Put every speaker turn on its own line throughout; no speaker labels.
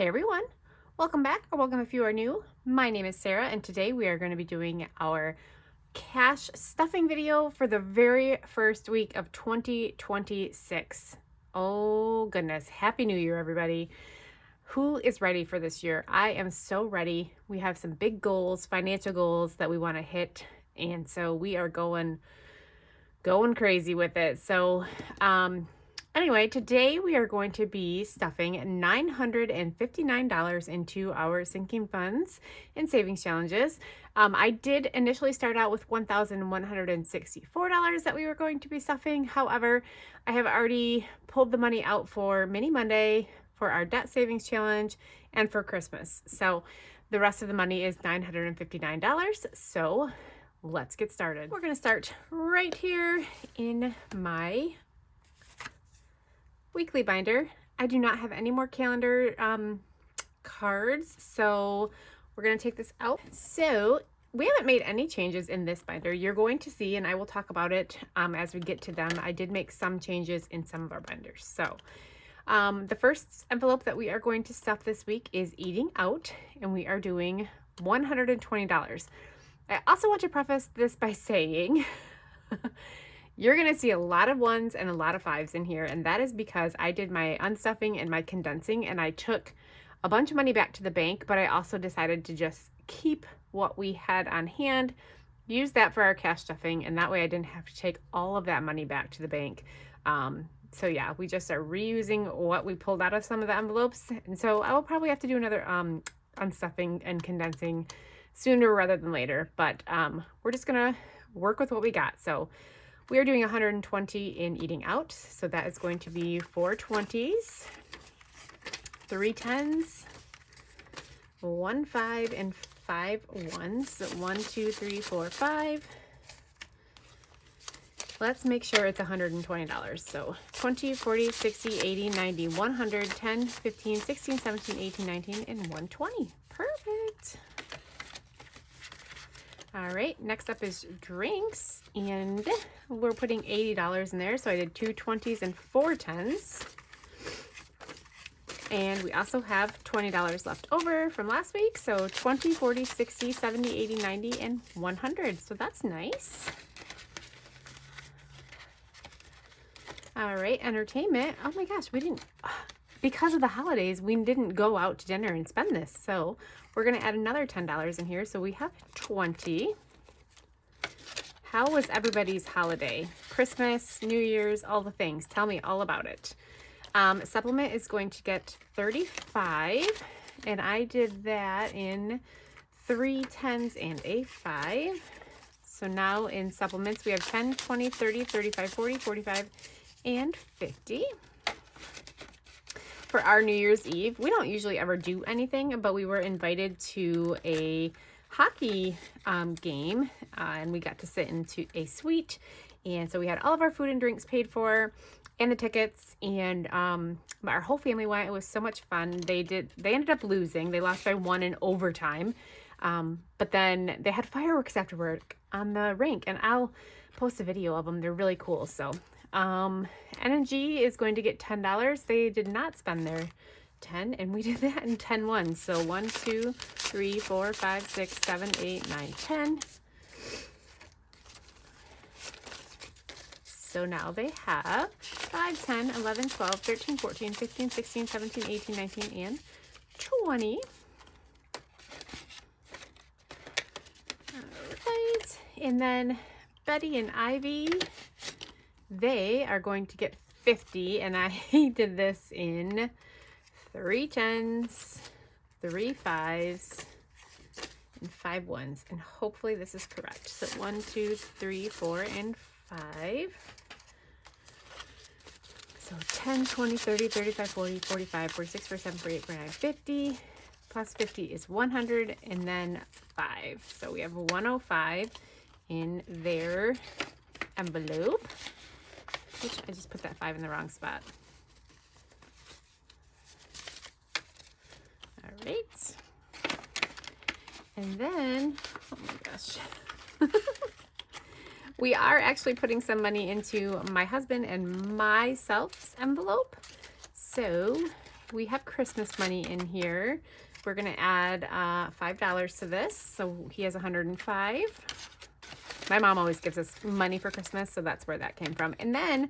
Hey everyone, welcome back, or welcome if you are new. My name is Sarah, and today we are going to be doing our cash stuffing video for the very first week of 2026. Oh goodness, Happy New Year everybody. Who is ready for this year? I am so ready. We have some big goals, financial goals that we want to hit, and so we are going crazy with it. So anyway, today we are going to be stuffing $959 into our sinking funds and savings challenges. I did initially start out with $1,164 that we were going to be stuffing. However, I have already pulled the money out for Mini Monday, for our debt savings challenge, and for Christmas. So the rest of the money is $959. So let's get started. We're going to start right here in my weekly binder. I do not have any more calendar cards, so we're going to take this out. So we haven't made any changes in this binder. You're going to see, and I will talk about it as we get to them. I did make some changes in some of our binders. So the first envelope that we are going to stuff this week is eating out, and we are doing $120. I also want to preface this by saying you're going to see a lot of ones and a lot of fives in here, and that is because I did my unstuffing and my condensing, and I took a bunch of money back to the bank, but I also decided to just keep what we had on hand, use that for our cash stuffing, and that way I didn't have to take all of that money back to the bank. So yeah, we just are reusing what we pulled out of some of the envelopes, and so I will probably have to do another unstuffing and condensing sooner rather than later, but we're just gonna work with what we got. So we are doing 120 in eating out, so that is going to be 4 20s, 3 10s, 1 5, and 5 1s. So 1 2 3 4 5. Let's make sure it's $120. So 20, 40, 60, 80, 90, 100, 10, 15, 16, 17, 18, 19, and 120. Perfect. All right, next up is drinks, and we're putting $80 in there. So I did 2 20s and 4 10s. And we also have $20 left over from last week. So 20, 40, 60, 70, 80, 90, and 100. So that's nice. All right, entertainment. Oh my gosh, because of the holidays, we didn't go out to dinner and spend this. So we're going to add another $10 in here. So we have 20. How was everybody's holiday? Christmas, New Year's, all the things. Tell me all about it. Supplement is going to get 35. And I did that in 3 10s and a 5. So now in supplements, we have 10, 20, 30, 35, 40, 45, and 50. For our New Year's Eve, we don't usually ever do anything, but we were invited to a hockey game, and we got to sit into a suite, and so we had all of our food and drinks paid for, and the tickets, and our whole family went. It was so much fun. They ended up losing. They lost by 1 in overtime, but then they had fireworks afterward on the rink, and I'll post a video of them. They're really cool. So N&G is going to get $10. They did not spend their 10, and we did that in 10 ones. So 1 2 3 4 5 6 7 8 9 10. So now they have 5 10 11 12 13 14 15 16 17 18 19 and 20. All right, and then Betty and Ivy, they are going to get 50, and I did this in 3 10s, 3 5s, and 5 1s, and hopefully this is correct. So 1 2 3 4 and 5. So 10, 20, 30, 35, 40, 45, 46, 47, 48, 49, 50. Plus 50 is 100, and then 5. So we have 105 in their envelope. Which I just put that 5 in the wrong spot. All right. And then, oh my gosh. We are actually putting some money into my husband and myself's envelope. So we have Christmas money in here. We're gonna add $5 to this, so he has 105. My mom always gives us money for Christmas, so that's where that came from. And then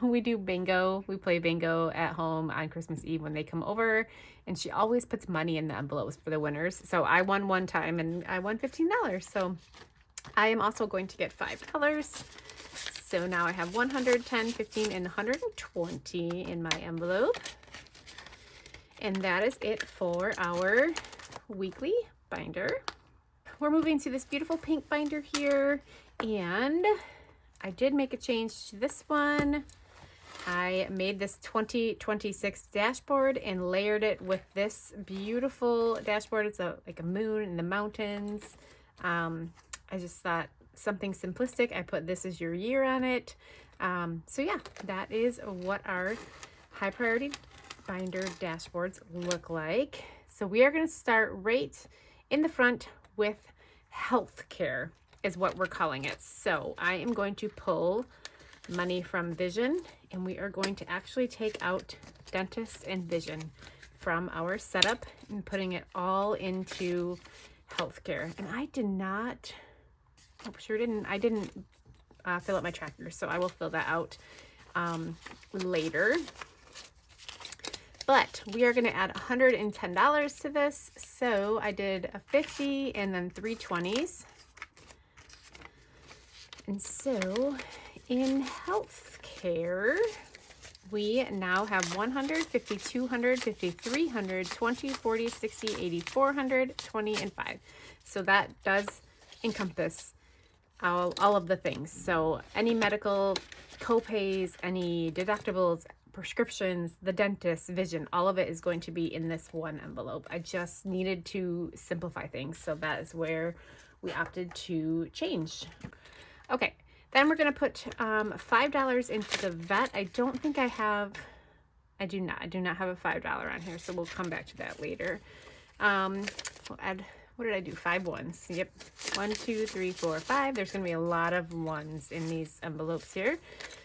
we do bingo. We play bingo at home on Christmas Eve when they come over, and she always puts money in the envelopes for the winners. So I won one time and I won $15. So I am also going to get $5. So now I have 110, 15, and 120 in my envelope. And that is it for our weekly binder. We're moving to this beautiful pink binder here, and I did make a change to this one. I made this 2026 dashboard and layered it with this beautiful dashboard. It's like a moon in the mountains. I just thought something simplistic. I put "this is your year" on it. So yeah, that is what our high priority binder dashboards look like. So we are going to start right in the front with healthcare is what we're calling it. So I am going to pull money from vision, and we are going to actually take out dentist and vision from our setup and putting it all into healthcare. And I didn't fill out my tracker, so I will fill that out later. But we are going to add $110 to this. So I did a 50 and then 3 20s. And so in healthcare, we now have 100, 50, 200, 50, 300, 20, 40, 60, 80, 400, 20, and 5. So that does encompass all of the things. So any medical co-pays, any deductibles, prescriptions, the dentist, vision, all of it is going to be in this one envelope. I just needed to simplify things, so that is where we opted to change. Okay, then we're going to put $5 into the vet. I do not have a $5 on here, so we'll come back to that later. We'll add, what did I do? 5 ones. Yep, 1, 2, 3, 4, 5. There's going to be a lot of ones in these envelopes here.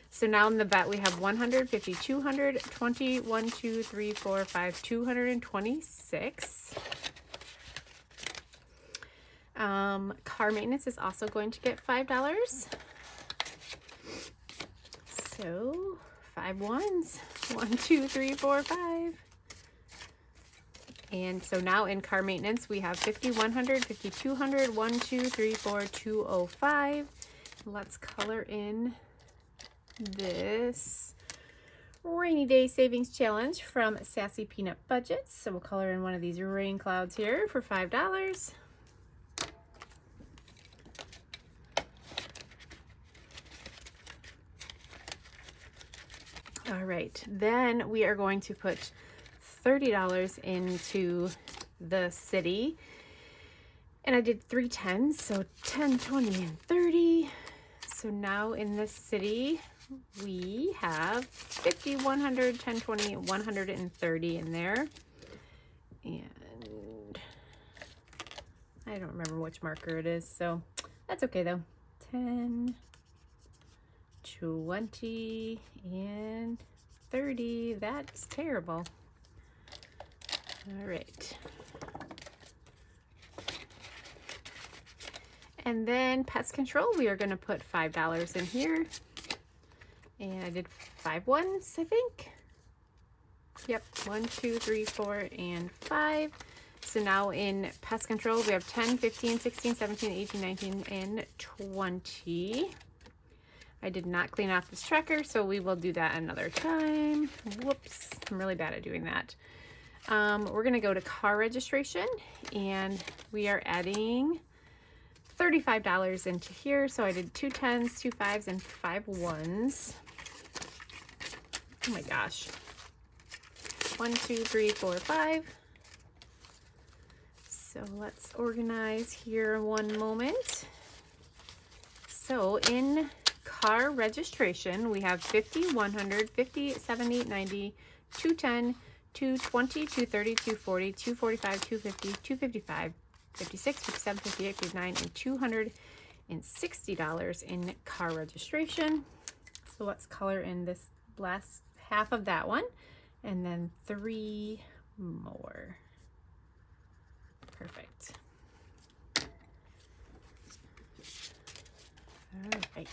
So now in the vet, we have 100, 50, 200, 20, 1, 2, 3, 4, 5, 226. Car maintenance is also going to get $5. So 5 ones, 1, 2, 3, 4, 5. And so now in car maintenance, we have 50, 100, 50, 200, 1, 2, 3, 4, 205. Let's color in this rainy day savings challenge from Sassy Peanut Budgets. So we'll color in one of these rain clouds here for $5. All right, then we are going to put $30 into the city, and I did 3 10s, so 10, 20, and 30. So now in this city, we have 50, 100, 10, 20, 130 in there. And I don't remember which marker it is, so that's okay though. 10, 20, and 30. That's terrible. All right. And then pest control, we are going to put $5 in here. And I did 5 ones, I think. Yep, 1, 2, 3, 4, and 5. So now in pest control, we have 10, 15, 16, 17, 18, 19, and 20. I did not clean off this tracker, so we will do that another time. Whoops, I'm really bad at doing that. We're going to go to car registration, and we are adding $35 into here. So I did 2 10s, 2 5s, and 5 1s. Oh my gosh. 1, 2, 3, 4, 5. So let's organize here one moment. So in car registration, we have 50, 100, 50, 70, 90, 210, 220, 230, 240, 245, 250, 255, 56, 57, 58, 59, and $260 in car registration. So let's color in this last half of that one. and then 3 more. Perfect. All right.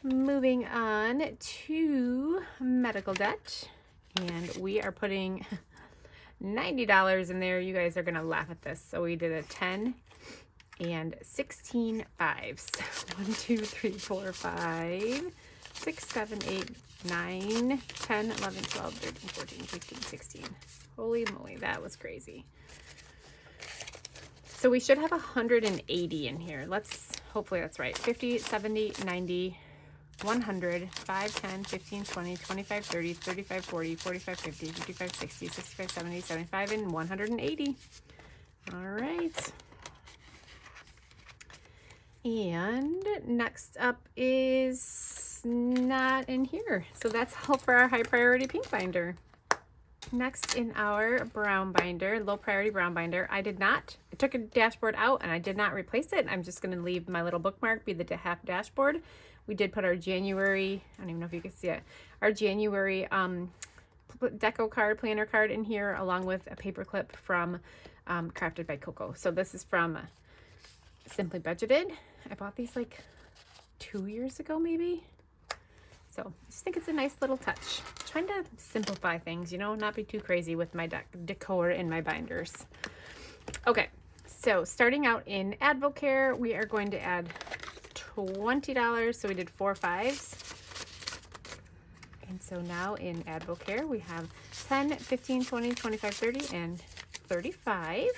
Moving on to medical debt, and we are putting $90 in there. You guys are gonna laugh at this. So we did a 10 and 16 fives. 1, 2, 3, 4, 5, 6, 7, 8, 9, 10, 11, 12, 13, 14, 15, 16. Holy moly, that was crazy. So we should have 180 in here. Hopefully that's right. 50, 70, 90, 100, 5, 10, 15, 20, 25, 30, 35, 40, 45, 50, 55, 60, 65, 70, 75, and 180. All right. And next up is not in here. So that's all for our high priority pink binder. Next in our brown binder, low priority brown binder, I took a dashboard out and I did not replace it. I'm just going to leave my little bookmark be the half dashboard. We did put our January, I don't even know if you can see it, our January deco card, planner card in here, along with a paper clip from Crafted by Coco. So this is from Simply Budgeted. I bought these like 2 years ago, maybe. So I just think it's a nice little touch. Trying to simplify things, you know, not be too crazy with my decor in my binders. Okay, so starting out in Advocare, we are going to add $20. So we did 4 5s. And so now in Advocare, we have 10, 15, 20, 25, 30, and 35.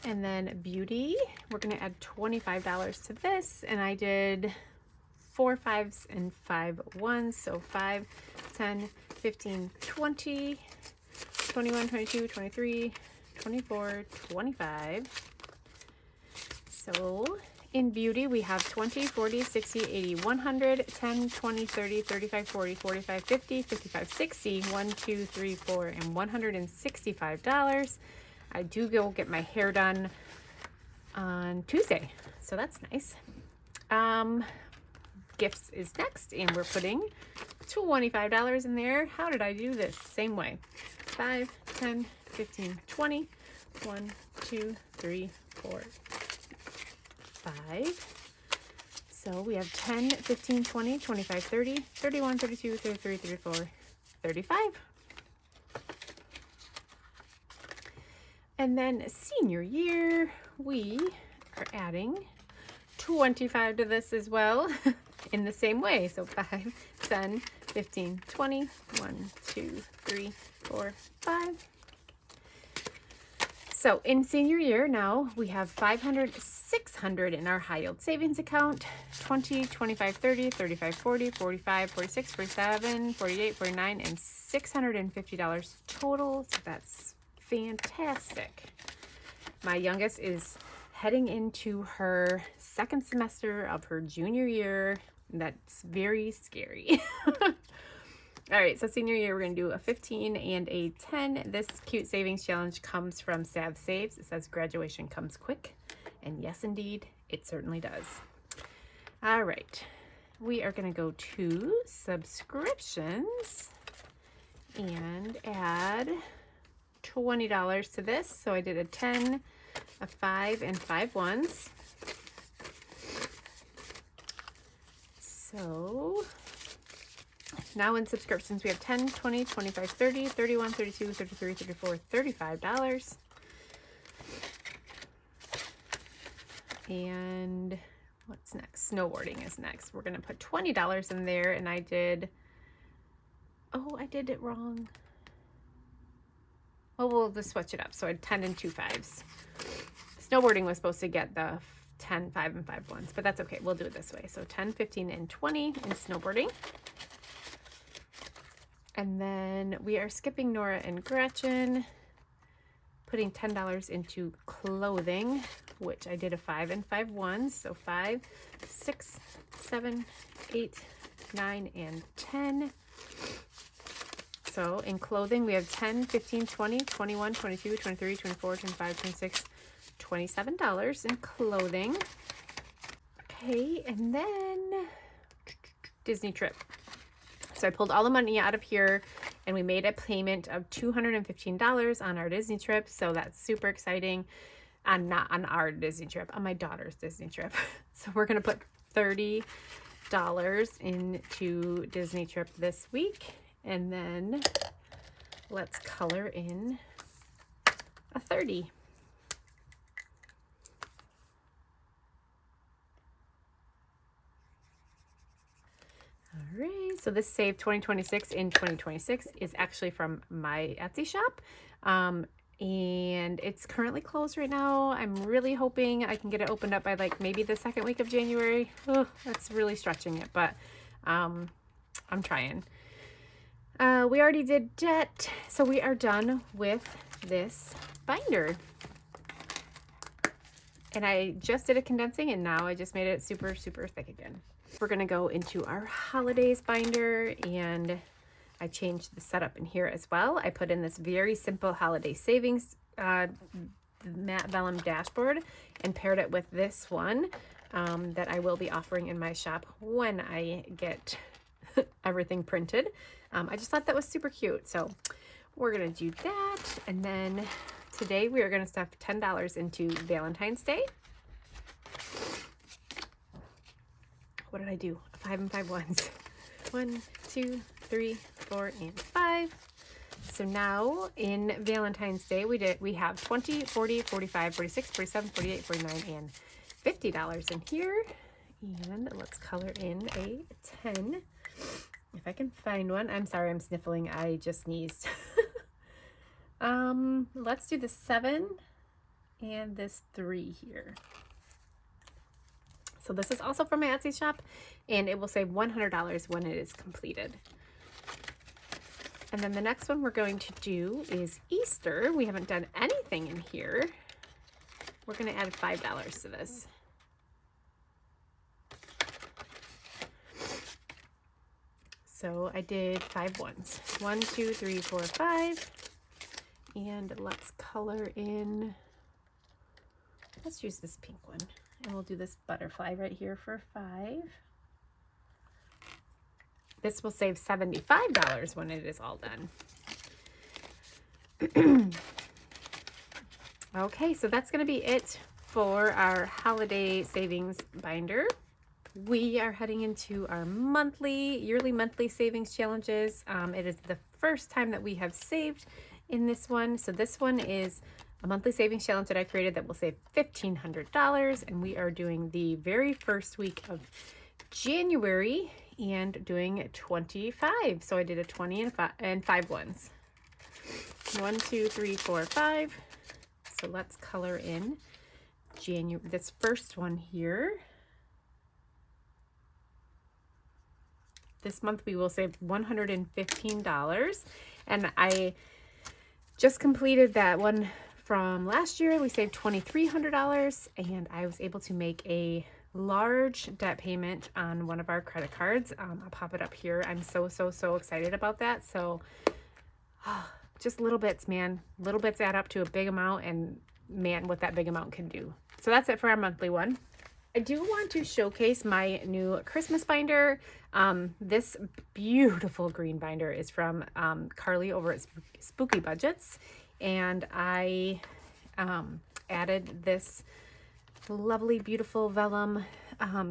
And then Beauty, we're going to add $25 to this. And I did 4 5s and 5 1s. So 5, 10, 15, 20, 21, 22, 23, 24, 25. So in Beauty, we have 20, 40, 60, 80, 100, 10, 20, 30, 35, 40, 45, 50, 55, 60, 1, 2, 3, 4, and $165. I do go get my hair done on Tuesday, so that's nice. Gifts is next, and we're putting $25 in there. How did I do this? Same way. 5, 10, 15, 20, 1, 2, 3, 4, 5. So we have 10, 15, 20, 25, 30, 31, 32, 33, 34, 35. And then senior year, we are adding 25 to this as well in the same way. So 5, 10, 15, 20, 1, 2, 3, 4, 5. So in senior year now, we have 500, 600 in our high yield savings account, 20, 25, 30, 35, 40, 45, 46, 47, 48, 49, and $650 total. So that's fantastic. My youngest is heading into her second semester of her junior year. That's very scary. All right, so senior year, we're going to do a 15 and a 10. This cute savings challenge comes from Sav Saves. It says graduation comes quick. And yes, indeed, it certainly does. All right, we are going to go to subscriptions and add $20 to this. So I did a 10, a 5, and 5 1s. So now in subscriptions, we have 10, 20, 25, 30, 31, 32, 33, 34, $35. And what's next? Snowboarding is next. We're going to put $20 in there, and I did it wrong. Well, we'll just switch it up. So I had 10 and 2 5s. Snowboarding was supposed to get the 10, 5, and 5 1s, but that's okay. We'll do it this way. So 10, 15, and 20 in snowboarding. And then we are skipping Nora and Gretchen, putting $10 into clothing, which I did a 5 and 5 1s. So 5, 6, 7, 8, 9, and 10. So in clothing, we have 10, 15, 20, 21, 22, 23, 24, 25, 26, $27 in clothing. Okay, and then Disney trip. So I pulled all the money out of here and we made a payment of $215 on our Disney trip. So that's super exciting. Not on our Disney trip, on my daughter's Disney trip. So we're going to put $30 into Disney trip this week. And then let's color in a 30. All right, so this saved 2026 in 2026 is actually from my Etsy shop. And it's currently closed right now. I'm really hoping I can get it opened up by like maybe the second week of January. Oh, that's really stretching it, but I'm trying. We already did debt, so we are done with this binder. And I just did a condensing and now I just made it super, super thick again. We're gonna go into our holidays binder, and I changed the setup in here as well. I put in this very simple holiday savings matte vellum dashboard and paired it with this one that I will be offering in my shop when I get everything printed. I just thought that was super cute. So we're gonna do that. And then today we are gonna stuff $10 into Valentine's Day. What did I do? 5 and 5 ones. 1, 2, 3, 4, and 5. So now in Valentine's Day, we have 20, 40, 45, 46, 47, 48, 49, and $50 in here. And let's color in a 10. If I can find one. I'm sorry, I'm sniffling. I just sneezed. Let's do the 7 and this 3 here. So this is also from my Etsy shop, and it will save $100 when it is completed. And then the next one we're going to do is Easter. We haven't done anything in here. We're going to add $5 to this. So I did 5 ones. 1, 2, 3, 4, 5. And let's color in, let's use this pink one. And we'll do this butterfly right here for 5. This will save $75 when it is all done. Okay, so that's going to be it for our holiday savings binder. We are heading into our yearly monthly savings challenges. It is the first time that we have saved in this one. So this one is a monthly savings challenge that I created that will save $1,500, and we are doing the very first week of January and doing 25. So I did a 20 and 5 ones. 1, 2, 3, 4, 5. So let's color in this first one here. This month we will save $115, and I just completed that one from last year. We saved $2,300, and I was able to make a large debt payment on one of our credit cards. I'll pop it up here. I'm so excited about that. So just little bits, man. Little bits add up to a big amount, and man, what that big amount can do. So that's it for our monthly one. I do want to showcase my new Christmas binder. This beautiful green binder is from Carly over at Spooky Budgets, and I added this lovely, beautiful vellum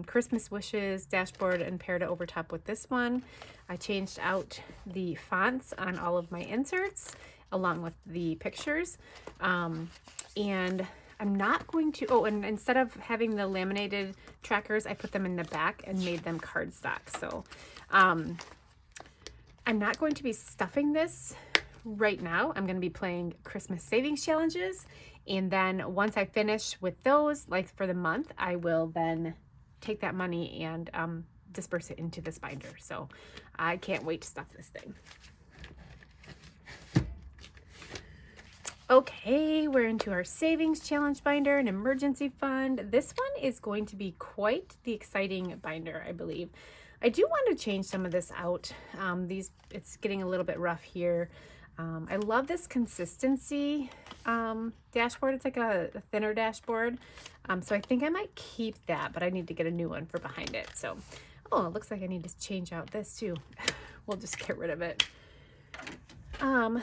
Christmas wishes dashboard and paired it over top with this one. I changed out the fonts on all of my inserts along with the pictures, and I'm not going to, and instead of having the laminated trackers, I put them in the back and made them cardstock. So I'm not going to be stuffing this right now. I'm going to be playing Christmas savings challenges. And then once I finish with those, like for the month, I will then take that money and disperse it into this binder. So I can't wait to stuff this thing. Okay, we're into our savings challenge binder, an emergency fund. This one is going to be quite the exciting binder, I believe. I do want to change some of this out. It's getting a little bit rough here. I love this consistency dashboard. It's like a thinner dashboard. So I think I might keep that, but I need to get a new one for behind it. So Oh, it looks like I need to change out this too. We'll just get rid of it.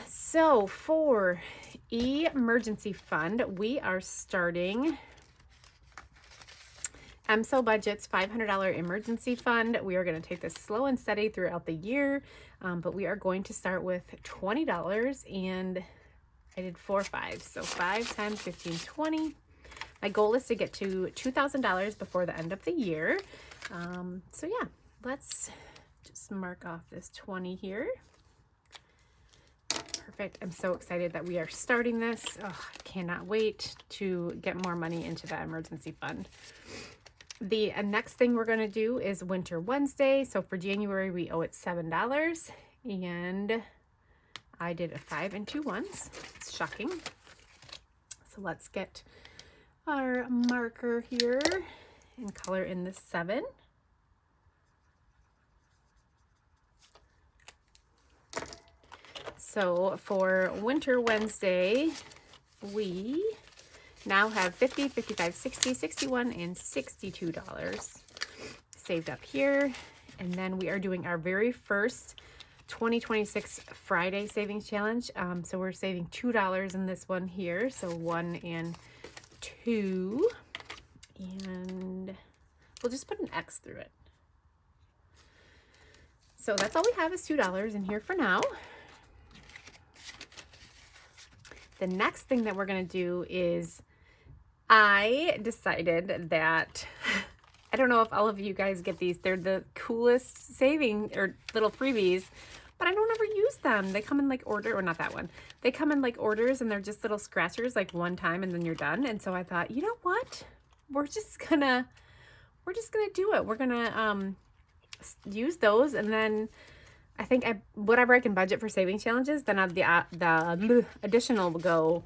So for emergency fund, we are starting MSO Budget's $500 emergency fund. We are going to take this slow and steady throughout the year, but we are going to start with $20, and I did 4 5s, so 5 times 15, 20. My goal is to get to $2,000 before the end of the year. So yeah, let's just mark off this 20 here. Perfect. I'm so excited that we are starting this. Oh, I cannot wait to get more money into that emergency fund. The next thing we're going to do is Winter Wednesday. So for January, we owe it $7, and I did a 5 and 2 ones. It's shocking. So let's get our marker here and color in the 7. So for Winter Wednesday, we now have $50, $55, $60, $61, and $62 saved up here. And then we are doing our very first 2026 Friday Savings Challenge. So we're saving $2 in this one here. So 1 and 2. And we'll just put an X through it. So that's all we have is $2 in here for now. The next thing that we're going to do is I decided that, I don't know if all of you guys get these. They're the coolest saving or little freebies, but I don't ever use them. They come in like order, or not that one. They come in like orders, and they're just little scratchers like one time and then you're done. And so I thought, you know what? We're just gonna do it. We're gonna use those, and then I think whatever I can budget for saving challenges, then the additional will go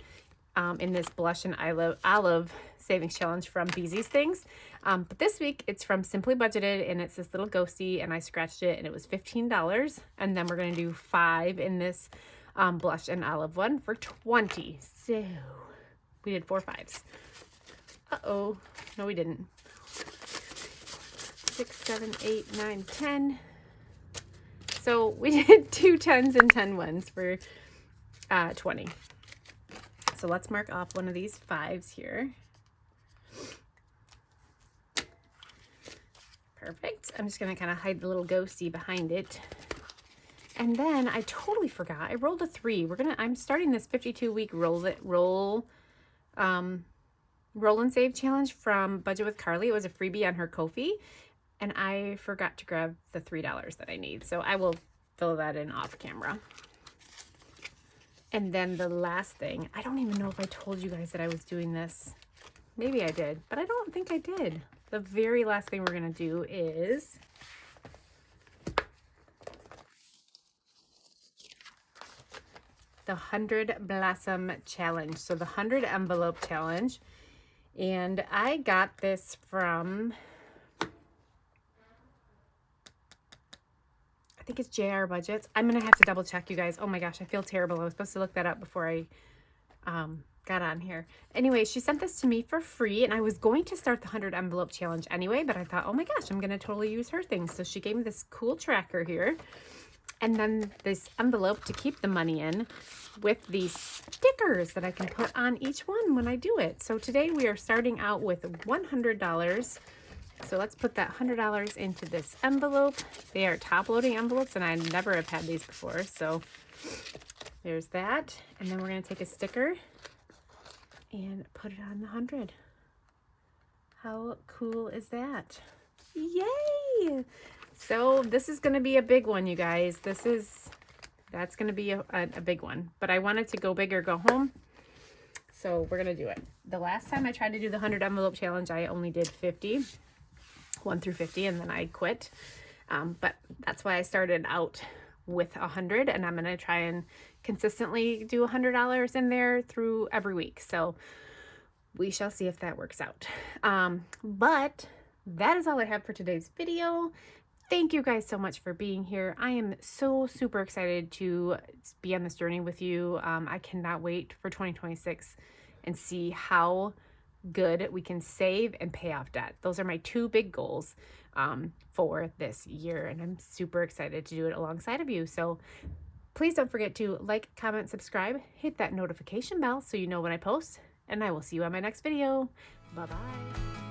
in this blush and olive savings challenge from Beezy's Things. But this week it's from Simply Budgeted, and it's this little ghosty, and I scratched it and it was $15. And then we're going to do 5 in this blush and olive one for $20. So we did 4 5s. Uh-oh. No, we didn't. 6, 7, 8, 9, 10. So we did 2 10s and 10 ones for 20. So let's mark off one of these 5s here. Perfect. I'm just going to kind of hide the little ghosty behind it. And then I totally forgot. I rolled a 3. I'm starting this 52-week roll and save challenge from Budget with Carly. It was a freebie on her Ko-fi. And I forgot to grab the $3 that I need. So I will fill that in off camera. And then the last thing, I don't even know if I told you guys that I was doing this. Maybe I did, but I don't think I did. The very last thing we're going to do is the 100 Blossom Challenge. So the 100 Envelope Challenge. And I got this from, I think it's JR Budgets. I'm going to have to double check, you guys. Oh my gosh, I feel terrible. I was supposed to look that up before I got on here. Anyway, she sent this to me for free, and I was going to start the 100 Envelope Challenge anyway, but I thought, oh my gosh, I'm going to totally use her things. So she gave me this cool tracker here, and then this envelope to keep the money in with these stickers that I can put on each one when I do it. So today we are starting out with $100. So let's put that $100 into this envelope. They are top-loading envelopes, and I never have had these before. So there's that. And then we're going to take a sticker and put it on the 100. How cool is that? Yay! So this is going to be a big one, you guys. That's going to be a big one. But I wanted to go big or go home. So we're going to do it. The last time I tried to do the 100 Envelope Challenge, I only did 50. 1 through 50, and then I quit. But that's why I started out with 100, and I'm going to try and consistently do $100 in there through every week. So we shall see if that works out. But that is all I have for today's video. Thank you guys so much for being here. I am so super excited to be on this journey with you. I cannot wait for 2026 and see how good we can save and pay off debt. Those are my two big goals for this year, and I'm super excited to do it alongside of you. So please don't forget to like, comment, subscribe, hit that notification bell so you know when I post, and I will see you on my next video. Bye-bye.